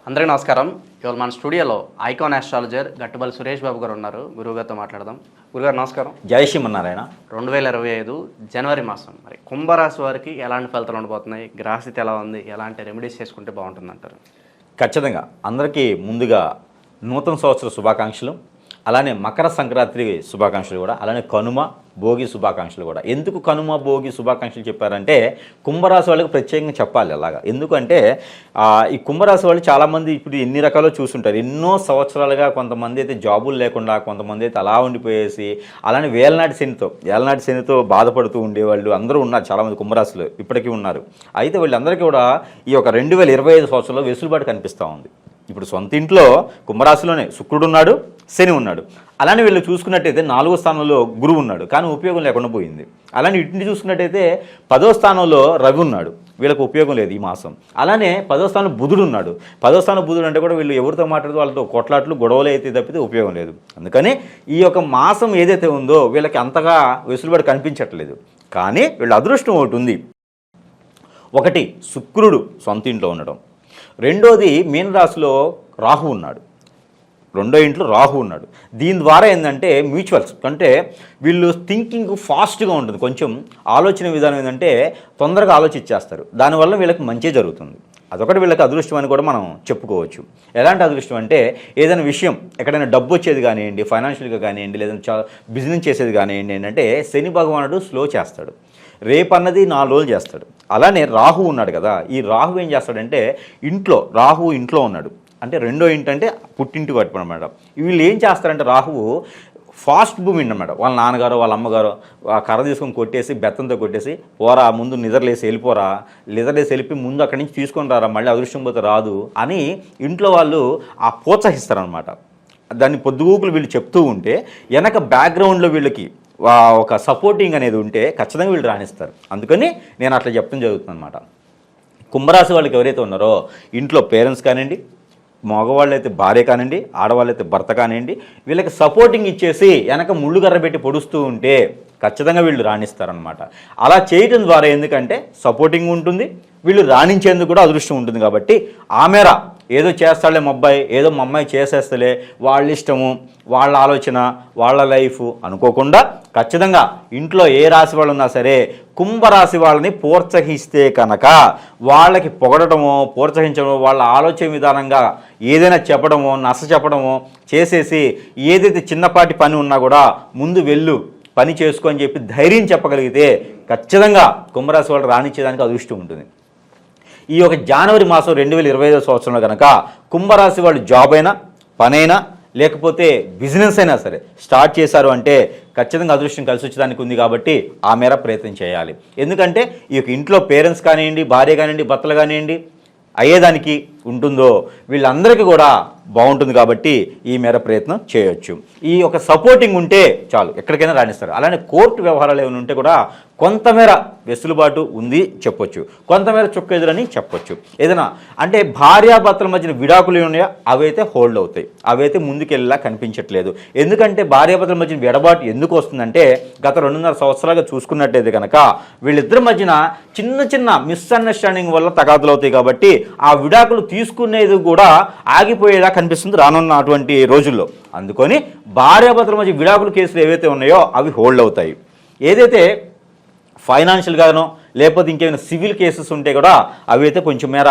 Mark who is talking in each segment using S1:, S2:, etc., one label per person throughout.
S1: అందరికీ నమస్కారం. ఇవాళ మన స్టూడియోలో ఐకాన్ ఆస్ట్రాలజర్ గట్టుబల్లి సురేష్ బాబు గారు ఉన్నారు. గురువుగారితో మాట్లాడదాం. గురుగారు నమస్కారం.
S2: జై శ్రీమన్నారాయణ.
S1: 2025 జనవరి మాసం, మరి కుంభరాశి వారికి ఎలాంటి ఫలితాలు ఉండబోతున్నాయి, గ్రహస్థితి ఎలా ఉంది, ఎలాంటి రెమెడీస్ చేసుకుంటే బాగుంటుంది అంటారు?
S2: ఖచ్చితంగా అందరికీ ముందుగా నూతన సంవత్సర శుభాకాంక్షలు, అలానే మకర సంక్రాంతి శుభాకాంక్షలు కూడా, అలానే కనుమ భోగి శుభాకాంక్షలు కూడా. ఎందుకు కనుమ భోగి శుభాకాంక్షలు చెప్పారంటే కుంభరాశి వాళ్ళకి ప్రత్యేకంగా చెప్పాలి అలాగా. ఎందుకంటే ఈ కుంభరాశి వాళ్ళు చాలామంది ఇప్పుడు ఎన్ని రకాలు చూస్తుంటారు. ఎన్నో సంవత్సరాలుగా కొంతమంది అయితే జాబులు లేకుండా, కొంతమంది అయితే అలా ఉండిపోయేసి, అలానే ఏలనాటి శనితో బాధపడుతూ ఉండేవాళ్ళు అందరూ ఉన్నారు. చాలామంది కుంభరాశిలో ఇప్పటికీ ఉన్నారు. అయితే వీళ్ళందరికీ కూడా ఈ యొక్క 2025 సంవత్సరంలో వెసులుబాటు కనిపిస్తూ ఉంది. ఇప్పుడు సొంత ఇంట్లో కుంభరాశిలోనే శుక్రుడు ఉన్నాడు, శని ఉన్నాడు. అలానే వీళ్ళు చూసుకున్నట్టయితే 4వ స్థానంలో గురువు ఉన్నాడు, కానీ ఉపయోగం లేకుండా పోయింది. అలానే ఇంటిని చూసుకున్నట్టయితే 10వ స్థానంలో రవి ఉన్నాడు, వీళ్ళకి ఉపయోగం లేదు ఈ మాసం. అలానే 10వ స్థానంలో బుధుడు ఉన్నాడు. 10వ స్థానం బుధుడు అంటే కూడా వీళ్ళు ఎవరితో మాట్లాడుతూ వాళ్ళతో కొట్లాట్లు గొడవలు అయితే తప్పితే ఉపయోగం లేదు. అందుకని ఈ యొక్క మాసం ఏదైతే ఉందో వీళ్ళకి అంతగా వెసులుబాటు కనిపించట్లేదు. కానీ వీళ్ళ అదృష్టం ఒకటి ఉంది. ఒకటి శుక్రుడు సొంత ఇంట్లో ఉండడం, రెండోది మీనరాశిలో రాహు ఉన్నాడు, రెండో ఇంట్లో రాహు ఉన్నాడు. దీని ద్వారా ఏంటంటే మ్యూచువల్స్ అంటే వీళ్ళు థింకింగ్ ఫాస్ట్గా ఉంటుంది. కొంచెం ఆలోచన విధానం ఏంటంటే తొందరగా ఆలోచించేస్తారు. దానివల్ల వీళ్ళకి మంచి జరుగుతుంది. అదొకటి వీళ్ళకి అదృష్టం అని కూడా మనం చెప్పుకోవచ్చు. ఎలాంటి అదృష్టం అంటే ఏదైనా విషయం ఎక్కడైనా డబ్బు వచ్చేది కానివ్వండి, ఫైనాన్షియల్గా కానివ్వండి, లేదంటే బిజినెస్ చేసేది కానివ్వండి, ఏంటంటే శని భగవానుడు స్లో చేస్తాడు, రేపన్నది 4 రోజులు చేస్తాడు. అలానే రాహు ఉన్నాడు కదా, ఈ రాహు ఏం చేస్తాడంటే రాహు ఇంట్లో ఉన్నాడు అంటే రెండో ఇంటంటే పుట్టింటి వాటి అనమాట. వీళ్ళు ఏం చేస్తారంటే రాహువు ఫాస్ట్ భూమి అనమాట. వాళ్ళ నాన్నగారు వాళ్ళ అమ్మగారు ఆ కర్ర తీసుకొని కొట్టేసి బెత్తంతో కొట్టేసి పోరా ముందు నిద్రలేసి వెళ్ళిపోరా, నిద్రలేసి వెళ్ళిపోయి ముందు అక్కడి నుంచి తీసుకొని రారా, మళ్ళీ అదృష్టం పోతే రాదు అని ఇంట్లో వాళ్ళు ఆ ప్రోత్సహిస్తారనమాట. దాన్ని పొద్దుగూకులు వీళ్ళు చెప్తూ ఉంటే వెనక బ్యాక్గ్రౌండ్లో వీళ్ళకి ఒక సపోర్టింగ్ అనేది ఉంటే ఖచ్చితంగా వీళ్ళు రాణిస్తారు. అందుకని నేను అట్లా చెప్తాం జరుగుతుంది అనమాట. కుంభరాశి వాళ్ళకి ఎవరైతే ఉన్నారో ఇంట్లో పేరెంట్స్ కానివ్వండి, మగవాళ్ళు అయితే భార్య కానివ్వండి, ఆడవాళ్ళు అయితే భర్త కానివ్వండి, వీళ్ళకి సపోర్టింగ్ ఇచ్చేసి వెనక ముళ్ళుగర్ర పెట్టి పొడుస్తూ ఉంటే ఖచ్చితంగా వీళ్ళు రాణిస్తారనమాట. అలా చేయటం ద్వారా ఎందుకంటే సపోర్టింగ్ ఉంటుంది, వీళ్ళు రాణించేందుకు కూడా అదృష్టం ఉంటుంది. కాబట్టి ఆ మేర ఏదో చేస్తాడులే మా అబ్బాయి, ఏదో మా అమ్మాయి చేసేస్తలే, వాళ్ళ ఇష్టము, వాళ్ళ ఆలోచన, వాళ్ళ లైఫ్ అనుకోకుండా ఖచ్చితంగా ఇంట్లో ఏ రాశి వాళ్ళు ఉన్నా సరే కుంభరాశి వాళ్ళని ప్రోత్సహిస్తే కనుక వాళ్ళకి పొగడటమో ప్రోత్సహించడమో, వాళ్ళ ఆలోచన విధానంగా ఏదైనా చెప్పడమో నచ్చ చెప్పడమో చేసేసి ఏదైతే చిన్నపాటి పని ఉన్నా కూడా ముందు వెళ్ళు పని చేసుకో అని చెప్పి ధైర్యం చెప్పగలిగితే ఖచ్చితంగా కుంభరాశి వాళ్ళు రాణించేదానికి అదృష్టం ఉంటుంది. ఈ యొక్క జనవరి మాసం 2025 సంవత్సరంలో కనుక కుంభరాశి వాళ్ళు జాబ్ అయినా పనైనా లేకపోతే బిజినెస్ అయినా సరే స్టార్ట్ చేశారు అంటే ఖచ్చితంగా అదృష్టం కలిసి వచ్చేదానికి ఉంది. కాబట్టి ఆ మేర ప్రయత్నం చేయాలి. ఎందుకంటే ఈ యొక్క ఇంట్లో పేరెంట్స్ కానివ్వండి, భార్య కానివ్వండి, భర్తలు కానివ్వండి అయ్యేదానికి ఉంటుందో వీళ్ళందరికీ కూడా బాగుంటుంది. కాబట్టి ఈ మేర ప్రయత్నం చేయొచ్చు. ఈ యొక్క సపోర్టింగ్ ఉంటే చాలు, ఎక్కడికైనా రాణిస్తారు. అలానే కోర్టు వ్యవహారాలు ఏమైనా ఉంటే కూడా కొంతమేర వెసులుబాటు ఉంది చెప్పొచ్చు, కొంతమేర చుక్కెదురని చెప్పొచ్చు. ఏదైనా అంటే భార్యాభర్తల మధ్యన విడాకులు ఉన్నాయో అవైతే హోల్డ్ అవుతాయి, అవైతే ముందుకెళ్ళేలా కనిపించట్లేదు. ఎందుకంటే భార్యాభర్తల మధ్యన విడబాటు ఎందుకు వస్తుందంటే గత 2.5 సంవత్సరాలుగా చూసుకున్నట్టయితే కనుక వీళ్ళిద్దరి మధ్యన చిన్న చిన్న మిస్అండర్స్టాండింగ్ వల్ల తగాదులు అవుతాయి. కాబట్టి ఆ విడాకులు తీసుకునేది కూడా ఆగిపోయేలా కనిపిస్తుంది రానున్న అటువంటి రోజుల్లో. అందుకని భార్యాభర్తల మధ్య విడాకుల కేసులు ఏవైతే ఉన్నాయో అవి హోల్డ్ అవుతాయి. ఏదైతే ఫైనాన్షియల్గానో లేకపోతే ఇంకేమైనా సివిల్ కేసెస్ ఉంటే కూడా అవి అయితే కొంచెం మేర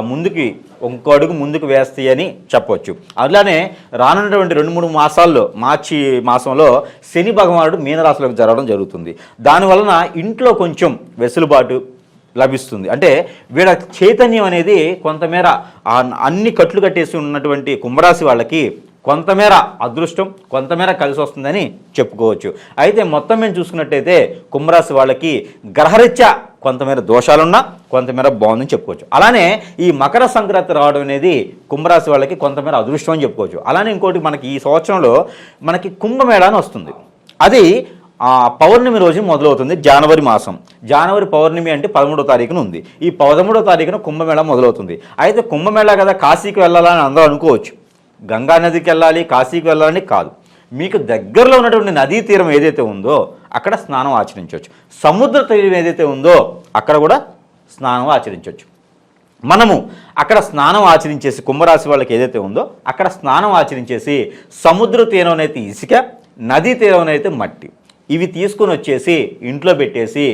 S2: ముందుకి ఇంకో అడుగు ముందుకు వేస్తాయి అని చెప్పవచ్చు. అలానే రానున్నటువంటి 2-3 మాసాల్లో మార్చి మాసంలో శని భగవానుడు మీనరాశిలోకి జరగడం జరుగుతుంది. దానివలన ఇంట్లో కొంచెం వెసులుబాటు లభిస్తుంది. అంటే వీళ్ళ చైతన్యం అనేది కొంతమేర అన్ని కట్లు కట్టేసి ఉన్నటువంటి కుంభరాశి వాళ్ళకి కొంతమేర అదృష్టం, కొంతమేర కలిసి వస్తుందని చెప్పుకోవచ్చు. అయితే మొత్తం మేము చూసుకున్నట్టయితే కుంభరాశి వాళ్ళకి గ్రహరీత్యా కొంతమేర దోషాలున్నా కొంతమేర బాగుందని చెప్పుకోవచ్చు. అలానే ఈ మకర సంక్రాంతి రావడం అనేది కుంభరాశి వాళ్ళకి కొంతమేర అదృష్టం అని చెప్పుకోవచ్చు. అలానే ఇంకోటి మనకి ఈ సంవత్సరంలో మనకి కుంభమేళా అని వస్తుంది. అది పౌర్ణమి రోజు మొదలవుతుంది. జనవరి మాసం, జనవరి పౌర్ణమి అంటే 13వ తారీఖున ఉంది. ఈ 13వ తారీఖున కుంభమేళా మొదలవుతుంది. అయితే కుంభమేళా కదా కాశీకి వెళ్ళాలని అందరూ అనుకోవచ్చు. గంగా నదికి వెళ్ళాలి, కాశీకి వెళ్ళాలని కాదు. మీకు దగ్గరలో ఉన్నటువంటి నదీ తీరం ఏదైతే ఉందో అక్కడ స్నానం ఆచరించవచ్చు. సముద్ర తీరం ఏదైతే ఉందో అక్కడ కూడా స్నానం ఆచరించవచ్చు. మనము అక్కడ స్నానం ఆచరించేసి కుంభరాశి వాళ్ళకి ఏదైతే ఉందో అక్కడ స్నానం ఆచరించేసి సముద్ర తీరంనైతే ఇసుక, నదీ తీరంనైతే మట్టి, ఇవి తీసుకొని వచ్చేసి ఇంట్లో పెట్టేసి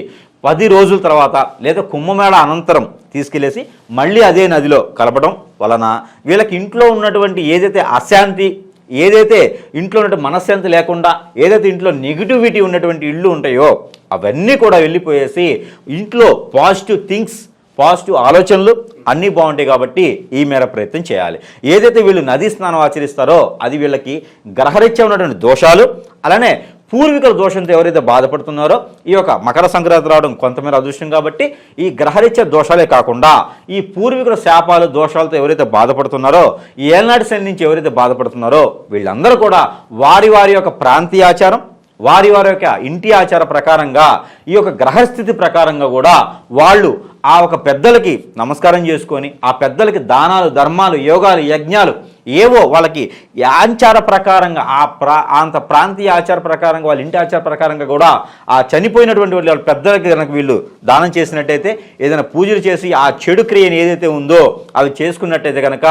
S2: 10 రోజుల తర్వాత లేదా కుంభమేళ అనంతరం తీసుకెళ్ళేసి మళ్ళీ అదే నదిలో కలపడం వలన వీళ్ళకి ఇంట్లో ఉన్నటువంటి ఏదైతే అశాంతి, ఏదైతే ఇంట్లో ఉన్నటువంటి మనశ్శాంతి లేకుండా ఏదైతే ఇంట్లో నెగిటివిటీ ఉన్నటువంటి ఇళ్ళు ఉంటాయో అవన్నీ కూడా వెళ్ళిపోయేసి ఇంట్లో పాజిటివ్ థింగ్స్, పాజిటివ్ ఆలోచనలు అన్నీ బాగుంటాయి. కాబట్టి ఈ మేర ప్రయత్నం చేయాలి. ఏదైతే వీళ్ళు నదీ స్నానం ఆచరిస్తారో అది వీళ్ళకి గ్రహరీత్యా ఉన్నటువంటి దోషాలు, అలానే పూర్వీకుల దోషంతో ఎవరైతే బాధపడుతున్నారో ఈ యొక్క మకర సంక్రాంతి రావడం కొంతమేర అదృష్టం. కాబట్టి ఈ గ్రహరీత్యా దోషాలే కాకుండా ఈ పూర్వీకుల శాపాలు, దోషాలతో ఎవరైతే బాధపడుతున్నారో, ఈ ఏళ్ళనాటి శని నుంచి ఎవరైతే బాధపడుతున్నారో వీళ్ళందరూ కూడా వారి వారి యొక్క ప్రాంతీయ ఆచారం, వారి వారి యొక్క ఇంటి ఆచార ప్రకారంగా ఈ యొక్క గ్రహస్థితి ప్రకారంగా కూడా వాళ్ళు ఆ ఒక పెద్దలకి నమస్కారం చేసుకొని ఆ పెద్దలకి దానాలు, ధర్మాలు, యోగాలు, యజ్ఞాలు ఏవో వాళ్ళకి ఆచార ప్రకారంగా అంత ప్రాంతీయ ఆచార ప్రకారంగా వాళ్ళ ఇంటి ఆచార ప్రకారంగా కూడా ఆ చనిపోయినటువంటి వాళ్ళ పెద్దలకి కనుక వీళ్ళు దానం చేసినట్టయితే, ఏదైనా పూజలు చేసి ఆ చెడు క్రియను ఏదైతే ఉందో అవి చేసుకున్నట్టయితే కనుక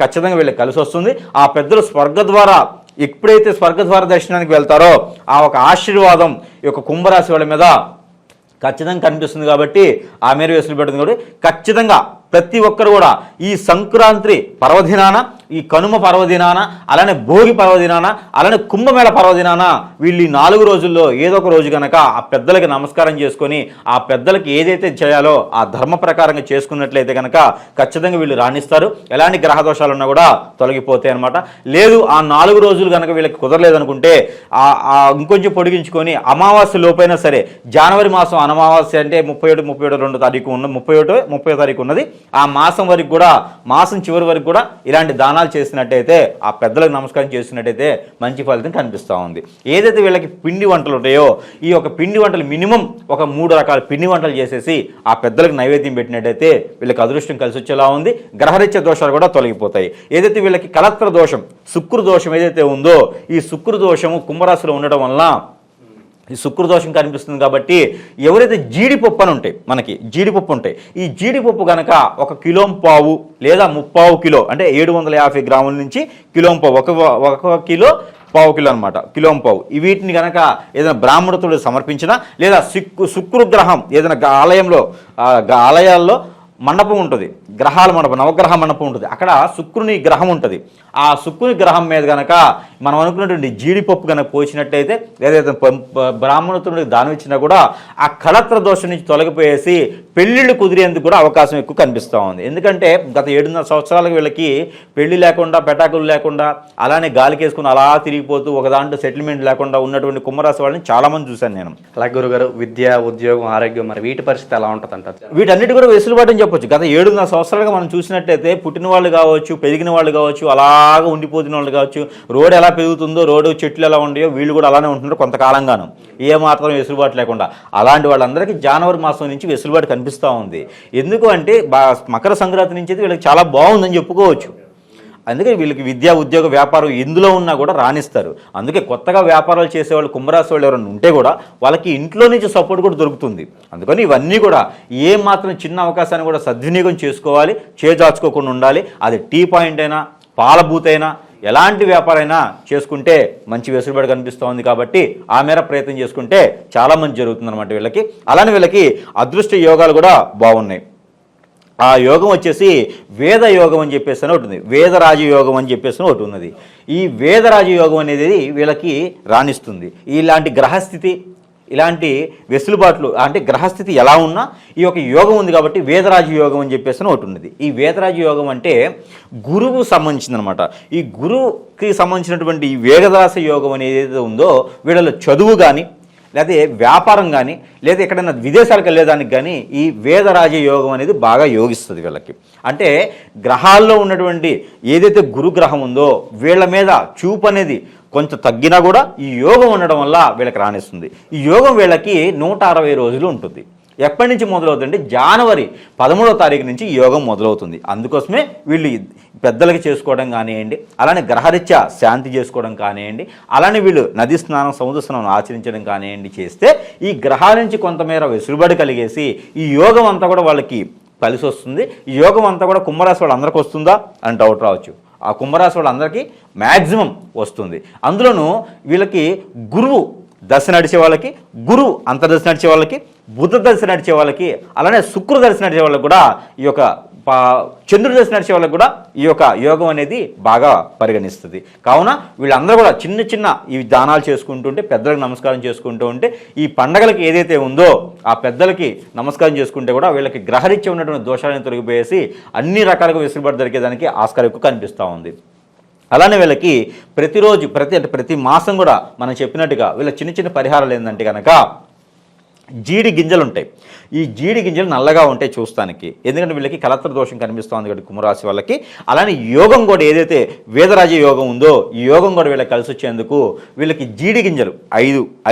S2: ఖచ్చితంగా వీళ్ళకి కలిసి వస్తుంది. ఆ పెద్దలు స్వర్గద్వారా ఎప్పుడైతే స్వర్గద్వార దర్శనానికి వెళ్తారో ఆ ఒక ఆశీర్వాదం ఈ యొక్క కుంభరాశి వాళ్ళ మీద ఖచ్చితంగా కనిపిస్తుంది. కాబట్టి ఆ మేర వేసులు పెట్టింది కాబట్టి ఖచ్చితంగా ప్రతి ఒక్కరు కూడా ఈ సంక్రాంతి పర్వదినాన, ఈ కనుమ పర్వదినాన, అలానే భోగి పర్వదినాన, అలానే కుంభమేళ పర్వదినాన వీళ్ళు ఈ 4 రోజుల్లో ఏదో ఒక రోజు కనుక ఆ పెద్దలకి నమస్కారం చేసుకొని ఆ పెద్దలకి ఏదైతే చేయాలో ఆ ధర్మ ప్రకారంగా చేసుకున్నట్లయితే కనుక ఖచ్చితంగా వీళ్ళు రాణిస్తారు. ఎలాంటి గ్రహ దోషాలు ఉన్నా కూడా తొలగిపోతాయి అనమాట. లేదు ఆ 4 రోజులు కనుక వీళ్ళకి కుదరలేదనుకుంటే ఇంకొంచెం పొడిగించుకొని అమావాస్య లోపైనా సరే, జనవరి మాసం అమావాస్య అంటే 31 తారీఖు ఉన్న 30 తారీఖు ఉన్నది, ఆ మాసం వరకు కూడా, మాసం చివరి వరకు కూడా ఇలాంటి దానాలు చేసినట్టయితే ఆ పెద్దలకు నమస్కారం చేసినట్టయితే మంచి ఫలితం కనిపిస్తూ ఉంది. ఏదైతే వీళ్ళకి పిండి వంటలు ఉంటాయో ఈ యొక్క పిండి వంటలు మినిమం ఒక 3 రకాల పిండి వంటలు చేసేసి ఆ పెద్దలకు నైవేద్యం పెట్టినట్టయితే వీళ్ళకి అదృష్టం కలిసి వచ్చేలా ఉంది. గ్రహరీత్యా దోషాలు కూడా తొలగిపోతాయి. ఏదైతే వీళ్ళకి కలత్ర దోషం, శుక్ర దోషం ఏదైతే ఉందో ఈ శుక్ర దోషము కుంభరాశిలో ఉండడం వలన ఈ శుక్రదోషం కనిపిస్తుంది. కాబట్టి ఎవరైతే జీడిపప్పు అని ఉంటాయి, మనకి జీడిపప్పు ఉంటాయి, ఈ జీడిపప్పు కనుక 1 కిలో పావు లేదా 3/4 కిలో అంటే 750 గ్రాముల నుంచి కిలో పావు, 1 కిలో పావు కిలో అనమాట, కిలో పావు, వీటిని కనుక ఏదైనా బ్రాహ్మణుడు సమర్పించినా లేదా శుక్రగ్రహం ఏదైనా ఆలయాల్లో మండపం ఉంటుంది, గ్రహాల మండపం, నవగ్రహ మండపం ఉంటుంది, అక్కడ శుక్రుని గ్రహం ఉంటుంది. ఆ శుక్రుని గ్రహం మీద కనుక మనం అనుకున్నటువంటి జీడిపప్పు కనుక పోసినట్టయితే ఏదైతే బ్రాహ్మణుడికి దానం ఇచ్చినా కూడా ఆ కళత్ర దోషం నుంచి తొలగిపోయేసి పెళ్ళిళ్ళు కుదిరేందుకు కూడా అవకాశం ఎక్కువ కనిపిస్తూ ఉంది. ఎందుకంటే గత 7.5 సంవత్సరాలకు వీళ్ళకి పెళ్లి లేకుండా, పెటాకులు లేకుండా, అలానే గాలికేసుకుని అలా తిరిగిపోతూ ఒక దాంట్లో సెటిల్మెంట్ లేకుండా ఉన్నటువంటి కుంభరాశి వాళ్ళని చాలామంది చూశాను నేను.
S1: అలాగే గురుగారు, విద్య, ఉద్యోగం, ఆరోగ్యం, మరి వీటి పరిస్థితి ఎలా ఉంటుంది అంటారు?
S2: వీటన్నిటి కూడా వెసులుబాటు అని చెప్పొచ్చు. గత 7.5 సంవత్సరాలుగా మనం చూసినట్టయితే పుట్టిన వాళ్ళు కావచ్చు, పెరిగిన వాళ్ళు కావచ్చు, అలాగా ఉండిపోతున్న వాళ్ళు కావచ్చు, రోడ్డు ఎలా పెరుగుతుందో, రోడ్డు చెట్లు ఎలా ఉండయో వీళ్ళు కూడా అలానే ఉంటున్నారు కొంతకాలంగాను, ఏమాత్రం వెసులుబాటు లేకుండా. అలాంటి వాళ్ళందరికీ జనవరి మాసం నుంచి వెసులుబాటు కనిపిస్తూ ఉంది. ఎందుకు అంటే మకర సంక్రాంతి నుంచి అయితే వీళ్ళకి చాలా బాగుందని చెప్పుకోవచ్చు. అందుకే వీళ్ళకి విద్య, ఉద్యోగ, వ్యాపారం ఎందులో ఉన్నా కూడా రాణిస్తారు. అందుకే కొత్తగా వ్యాపారాలు చేసేవాళ్ళు కుంభరాశి వాళ్ళు ఎవరైనా ఉంటే కూడా వాళ్ళకి ఇంట్లో నుంచి సపోర్ట్ కూడా దొరుకుతుంది. అందుకని ఇవన్నీ కూడా ఏ మాత్రం చిన్న అవకాశాన్ని కూడా సద్వినియోగం చేసుకోవాలి, చేజార్చుకోకుండా ఉండాలి. అది టీ పాయింట్ అయినా, పాల బూత్ అయినా, ఎలాంటి వ్యాపారైనా చేసుకుంటే మంచి వెసులుబాటు కనిపిస్తూ ఉంది. కాబట్టి ఆ మేర ప్రయత్నం చేసుకుంటే చాలా మంచి జరుగుతుంది అనమాట వీళ్ళకి. అలానే వీళ్ళకి అదృష్ట యోగాలు కూడా బాగున్నాయి. ఆ యోగం వచ్చేసి వేద యోగం అని చెప్పేసి ఒకటి ఉంది, వేదరాజ యోగం అని చెప్పేసి ఒకటి ఉన్నది. ఈ వేదరాజ యోగం అనేది వీళ్ళకి రాణిస్తుంది. ఇలాంటి గ్రహస్థితి, ఇలాంటి వెసులుబాట్లు అంటే గ్రహస్థితి ఎలా ఉన్నా ఈ యొక్క యోగం ఉంది కాబట్టి వేదరాజ యోగం అని చెప్పేసి ఒకటి ఉన్నది. ఈ వేదరాజ యోగం అంటే గురువు సంబంధించింది అనమాట. ఈ గురువుకి సంబంధించినటువంటి ఈ వేదరాజ యోగం అనేది ఏదైతే ఉందో వీళ్ళలో చదువు కానీ, లేకపోతే వ్యాపారం కానీ, లేదా ఎక్కడైనా విదేశాలకు వెళ్ళేదానికి కానీ ఈ వేదరాజ యోగం అనేది బాగా యోగిస్తుంది వీళ్ళకి. అంటే గ్రహాల్లో ఉన్నటువంటి ఏదైతే గురుగ్రహం ఉందో వీళ్ళ మీద చూపు అనేది కొంచెం తగ్గినా కూడా ఈ యోగం ఉండడం వల్ల వీళ్ళకి రాణిస్తుంది. ఈ యోగం వీళ్ళకి 160 రోజులు ఉంటుంది. ఎప్పటి నుంచి మొదలవుతుందంటే జనవరి 13వ తారీఖు నుంచి ఈ యోగం మొదలవుతుంది. అందుకోసమే వీళ్ళు పెద్దలకి చేసుకోవడం కానివ్వండి, అలానే గ్రహరీత్యా శాంతి చేసుకోవడం కానివ్వండి, అలానే వీళ్ళు నది స్నానం, సముద్ర స్నానం ఆచరించడం కానివ్వండి చేస్తే ఈ గ్రహాల నుంచి కొంతమేర వెసులుబాటు కలిగేసి ఈ యోగం అంతా కూడా వాళ్ళకి కలిసి వస్తుంది. ఈ యోగం అంతా కూడా కుంభరాశి వాళ్ళందరికీ వస్తుందా అని డౌట్ రావచ్చు. ఆ కుంభరాశి వాళ్ళందరికీ మ్యాక్సిమం వస్తుంది. అందులోనూ వీళ్ళకి గురువు దశ నడిచే వాళ్ళకి, గురువు అంతర్దశ నడిచే వాళ్ళకి, బుధ దశ నడిచే వాళ్ళకి, అలానే శుక్ర దశ నడిచే వాళ్ళకి కూడా ఈ యొక్క చంద్రుడి దశ నడిచే వాళ్ళకి కూడా ఈ యొక్క యోగం అనేది బాగా పరిగణిస్తుంది. కావున వీళ్ళందరూ కూడా చిన్న చిన్న ఈ దానాలు చేసుకుంటుంటే, పెద్దలకు నమస్కారం చేసుకుంటూ ఉంటే, ఈ పండగలకి ఏదైతే ఉందో ఆ పెద్దలకి నమస్కారం చేసుకుంటే కూడా వీళ్ళకి గ్రహరీత్యా ఉన్నటువంటి దోషాలను తొలగిపోయేసి అన్ని రకాలుగా వెసులుబాటు దొరికేదానికి ఆస్కారం ఎక్కువ కనిపిస్తూ ఉంది. అలానే వీళ్ళకి ప్రతిరోజు ప్రతి మాసం కూడా మనం చెప్పినట్టుగా వీళ్ళ చిన్న చిన్న పరిహారాలు ఏంటంటే కనుక జీడి గింజలు ఉంటాయి. ఈ జీడి గింజలు నల్లగా ఉంటాయి చూస్తానికి, ఎందుకంటే వీళ్ళకి కలత్ర దోషం కనిపిస్తుంది కాబట్టి కుంభరాశి వాళ్ళకి. అలానే యోగం కూడా ఏదైతే వేదరాజ యోగం ఉందో ఈ యోగం కూడా వీళ్ళకి కలిసి వచ్చేందుకు వీళ్ళకి జీడి గింజలు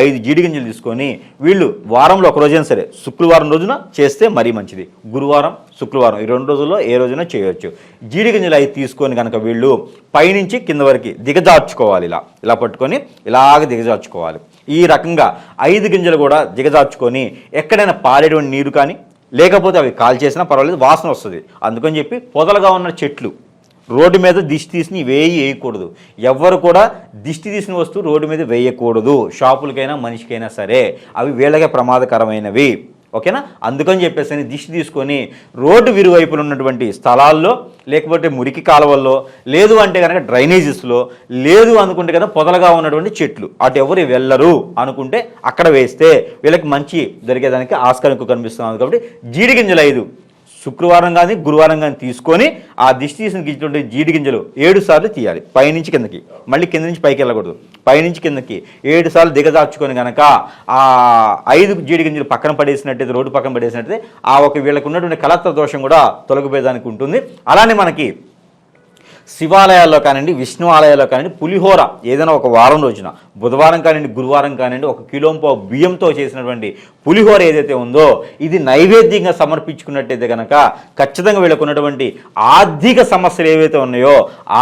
S2: ఐదు జీడి గింజలు తీసుకొని వీళ్ళు వారంలో ఒక రోజైనా సరే శుక్రవారం రోజున చేస్తే మరీ మంచిది. గురువారం, శుక్రవారం ఈ 2 రోజుల్లో ఏ రోజున చేయవచ్చు. జీడి గింజలు 5 తీసుకొని కనుక వీళ్ళు పైనుంచి కింద వరకు దిగజార్చుకోవాలి. ఇలా పట్టుకొని ఇలాగ దిగజార్చుకోవాలి. ఈ రకంగా 5 గింజలు కూడా దిగజార్చుకొని ఎక్కడైనా పారేటువంటి నీరు కానీ లేకపోతే అవి కాల్ చేసినా పర్వాలేదు, వాసన వస్తుంది. అందుకని చెప్పి పొదలుగా ఉన్న చెట్లు రోడ్డు మీద దిష్టి తీసి వేయకూడదు. ఎవ్వరు కూడా దిష్టి తీసిన వస్తువు రోడ్డు మీద వేయకూడదు. షాపులకైనా మనిషికైనా సరే అవి వీళ్ళకే ప్రమాదకరమైనవి. ఓకేనా? అందుకని చెప్పేసి దిష్టి తీసుకొని రోడ్డు విరువైపులు ఉన్నటువంటి స్థలాల్లో, లేకపోతే మురికి కాలువల్లో, లేదు అంటే కనుక డ్రైనేజెస్లో, లేదు అనుకుంటే కదా పొదలుగా ఉన్నటువంటి చెట్లు అటు ఎవరు వెళ్ళరు అనుకుంటే అక్కడ వేస్తే వీళ్ళకి మంచి దొరికేదానికి ఆస్కారం కనిపిస్తుంది. కాబట్టి జీడి గింజలు 5 శుక్రవారం కానీ గురువారం కానీ తీసుకొని ఆ దిష్టి తీసిన గింజలు జీడి గింజలు 7 సార్లు తీయాలి. పైనుంచి కిందకి, మళ్ళీ కింద నుంచి పైకి వెళ్ళకూడదు. పైనుంచి కిందకి 7 సార్లు దిగదార్చుకొని కనుక ఆ 5 జీడి గింజలు పక్కన పడేసినట్టయితే, రోడ్డు పక్కన పడేసినట్టయితే ఆ ఒక వీళ్ళకు ఉన్నటువంటి కలత్ర దోషం కూడా తొలగిపోయేదానికి ఉంటుంది. అలానే మనకి శివాలయాల్లో కానివ్వండి, విష్ణు ఆలయాల్లో కానివ్వండి, పులిహోర ఏదైనా ఒక వారం రోజున బుధవారం కానివ్వండి, గురువారం కానివ్వండి 1 కిలో బియ్యంతో చేసినటువంటి పులిహోర ఏదైతే ఉందో ఇది నైవేద్యంగా సమర్పించుకున్నట్టయితే కనుక ఖచ్చితంగా వీళ్ళకు ఉన్నటువంటి ఆర్థిక సమస్యలు ఏవైతే ఉన్నాయో,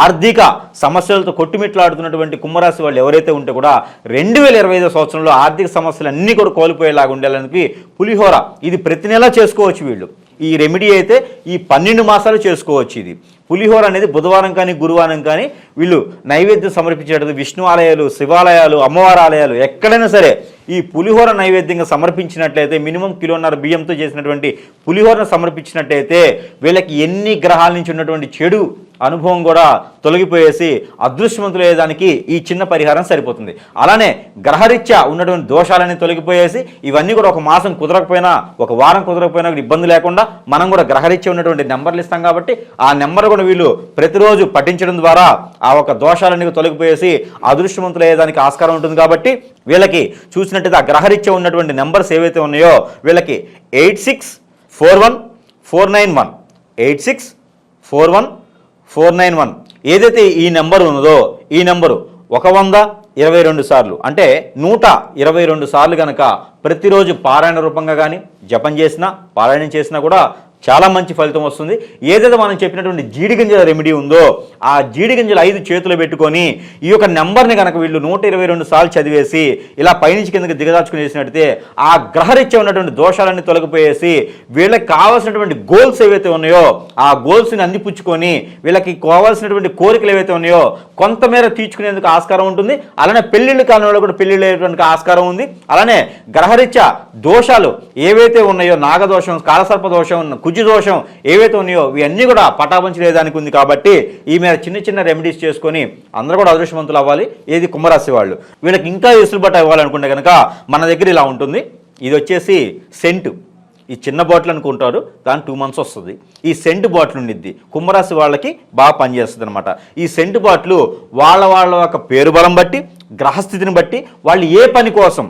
S2: ఆర్థిక సమస్యలతో కొట్టుమిట్లాడుతున్నటువంటి కుంభరాశి వాళ్ళు ఎవరైతే ఉంటే కూడా 2025 సంవత్సరంలో ఆర్థిక సమస్యలు అన్నీ కూడా కోల్పోయేలాగా ఉండాలని పులిహోర ఇది ప్రతి నెలా చేసుకోవచ్చు. వీళ్ళు ఈ రెమెడీ అయితే ఈ 12 మాసాలు చేసుకోవచ్చు. ఇది పులిహోర అనేది బుధవారం కానీ గురువారం కానీ వీళ్ళు నైవేద్యం సమర్పించేటప్పుడు విష్ణు ఆలయాలు, శివాలయాలు, అమ్మవారి ఆలయాలు ఎక్కడైనా సరే ఈ పులిహోర నైవేద్యంగా సమర్పించినట్లయితే మినిమం 1.5 కిలో బియ్యంతో చేసినటువంటి పులిహోరను సమర్పించినట్లయితే వీళ్ళకి ఎన్ని గ్రహాల నుంచి ఉన్నటువంటి చెడు అనుభవం కూడా తొలగిపోయేసి అదృష్టవంతులు అయ్యేదానికి ఈ చిన్న పరిహారం సరిపోతుంది. అలానే గ్రహరీత్యా ఉన్నటువంటి దోషాలన్నీ తొలగిపోయేసి ఇవన్నీ కూడా ఒక మాసం కుదరకపోయినా, ఒక వారం కుదరకపోయినా ఇబ్బంది లేకుండా మనం కూడా గ్రహరీత్యా ఉన్నటువంటి నెంబర్లు ఇస్తాం కాబట్టి ఆ నెంబర్ కూడా వీళ్ళు ప్రతిరోజు పఠించడం ద్వారా ఆ ఒక దోషాలన్నీ తొలగిపోయేసి అదృష్టవంతులు అయ్యేదానికి ఆస్కారం ఉంటుంది. కాబట్టి వీళ్ళకి చూసినట్టయితే ఆ గ్రహరీత్యా ఉన్నటువంటి నెంబర్స్ ఏవైతే ఉన్నాయో వీళ్ళకి 864149 864149 ఏదైతే ఈ నెంబర్ ఉన్నదో ఈ నెంబరు 122 సార్లు అంటే 122 సార్లు కనుక ప్రతిరోజు పారాయణ రూపంగా కానీ జపం చేసినా, పారాయణం చేసినా కూడా చాలా మంచి ఫలితం వస్తుంది. ఏదైతే మనం చెప్పినటువంటి జీడి గింజల రెమెడీ ఉందో ఆ జీడి గింజలు 5 చేతులు పెట్టుకొని ఈ యొక్క నెంబర్ని కనుక వీళ్ళు 122 సార్లు చదివేసి ఇలా పైనుంచి కిందకి దిగదాచుకుని చేసినట్టయితే ఆ గ్రహరీత్యా ఉన్నటువంటి దోషాలన్నీ తొలగిపోయేసి వీళ్ళకి కావాల్సినటువంటి గోల్స్ ఏవైతే ఉన్నాయో ఆ గోల్స్ని అందిపుచ్చుకొని వీళ్ళకి కావాల్సినటువంటి కోరికలు ఏవైతే ఉన్నాయో కొంతమేర తీర్చుకునేందుకు ఆస్కారం ఉంటుంది. అలానే పెళ్లిళ్ళు కాని వాళ్ళు కూడా పెళ్లిళ్ళు అయ్యేటువంటి ఆస్కారం ఉంది. అలానే గ్రహరీత్యా దోషాలు ఏవైతే ఉన్నాయో, నాగదోషం, కాలసర్ప దోషం, కుజి దోషం ఏవైతే ఉన్నాయో ఇవన్నీ కూడా పటాపంచి లేదానికి ఉంది. కాబట్టి ఈ మీద చిన్న చిన్న రెమెడీస్ చేసుకొని అందరూ కూడా అదృష్టవంతులు అవ్వాలి. ఏది కుంభరాశి వాళ్ళు. వీళ్ళకి ఇంకా వెసులుబాటు ఇవ్వాలనుకుంటే కనుక మన దగ్గర ఇలా ఉంటుంది. ఇది వచ్చేసి సెంటు, ఈ చిన్న బాటిల్ అనుకుంటారు, దాని 2 months వస్తుంది. ఈ సెంటు బాటిల్ ఉండిద్ది కుంభరాశి వాళ్ళకి బాగా పనిచేస్తుంది అనమాట. ఈ సెంటు బాటిల్ వాళ్ళ యొక్క పేరు బలం బట్టి, గ్రహస్థితిని బట్టి వాళ్ళు ఏ పని కోసం,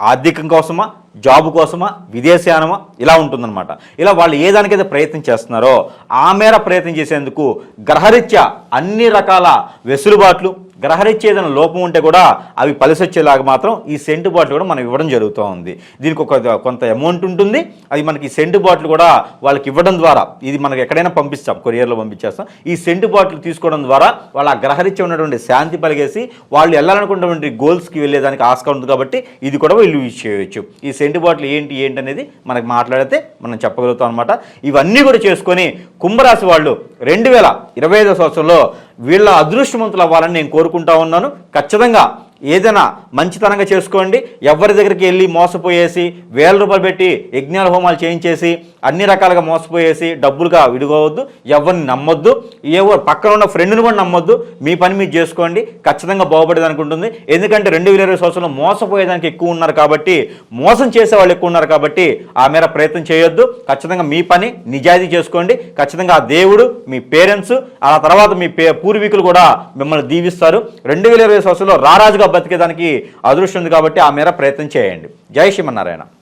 S2: ఆర్థికం కోసమా, జాబ్ కోసమా, విదేశయానమా ఇలా ఉంటుందన్నమాట. ఇలా వాళ్ళు ఏ దానికైతే ప్రయత్నం చేస్తున్నారో ఆ మేర ప్రయత్నం చేసేందుకు గ్రహరీత్యా అన్ని రకాల వెసులుబాట్లు, గ్రహరీత్యా ఏదైనా లోపం ఉంటే కూడా అవి పలిసొచ్చేలాగా మాత్రం ఈ సెంటు బాటిల్ కూడా మనం ఇవ్వడం జరుగుతూ ఉంది. దీనికి కొంత అమౌంట్ ఉంటుంది. అది మనకి సెంటు బాటిల్ కూడా వాళ్ళకి ఇవ్వడం ద్వారా, ఇది మనకి ఎక్కడైనా పంపిస్తాం, కొరియర్లో పంపించేస్తాం. ఈ సెంటు బాటిల్ తీసుకోవడం ద్వారా వాళ్ళ ఆ గ్రహరీత్యా ఉన్నటువంటి శాంతి పలిగేసి వాళ్ళు వెళ్ళాలనుకున్నటువంటి గోల్స్కి వెళ్ళేదానికి ఆస్కారం ఉంది. కాబట్టి ఇది కూడా వీళ్ళు యూజ్ చేయవచ్చు. ఈ సెంటు బాటిల్ ఏంటి అనేది మనకి మాట్లాడితే మనం చెప్పగలుగుతాం అనమాట. ఇవన్నీ కూడా చేసుకొని కుంభరాశి వాళ్ళు 2025 సంవత్సరంలో వీళ్ళ అదృష్టవంతులు అవ్వాలని నేను కోరుకుంటా ఉన్నాను. ఖచ్చితంగా ఏదైనా మంచితనంగా చేసుకోండి. ఎవరి దగ్గరికి వెళ్ళి మోసపోయేసి 1000 రూపాయలు పెట్టి యజ్ఞాల హోమాలు చేయించేసి అన్ని రకాలుగా మోసపోయేసి డబ్బులుగా విడుకోవద్దు. ఎవరిని నమ్మొద్దు. పక్కన ఉన్న ఫ్రెండ్ని కూడా నమ్మొద్దు. మీ పని మీరు చేసుకోండి. ఖచ్చితంగా బాగుపడేదానికి ఉంటుంది. ఎందుకంటే 2020 సంవత్సరంలో మోసపోయేదానికి ఎక్కువ ఉన్నారు కాబట్టి, మోసం చేసే వాళ్ళు ఎక్కువ ఉన్నారు కాబట్టి ఆ మేర ప్రయత్నం చేయొద్దు. ఖచ్చితంగా మీ పని నిజాయితీ చేసుకోండి. ఖచ్చితంగా ఆ దేవుడు, మీ పేరెంట్స్, ఆ తర్వాత మీ పూర్వీకులు కూడా మిమ్మల్ని దీవిస్తారు. 2020 సంవత్సరంలో రారాజుగా బతికేదానికి అదృష్టం ఉంది కాబట్టి ఆ మేర ప్రయత్నం చేయండి. జై శ్రీమన్నారాయణ.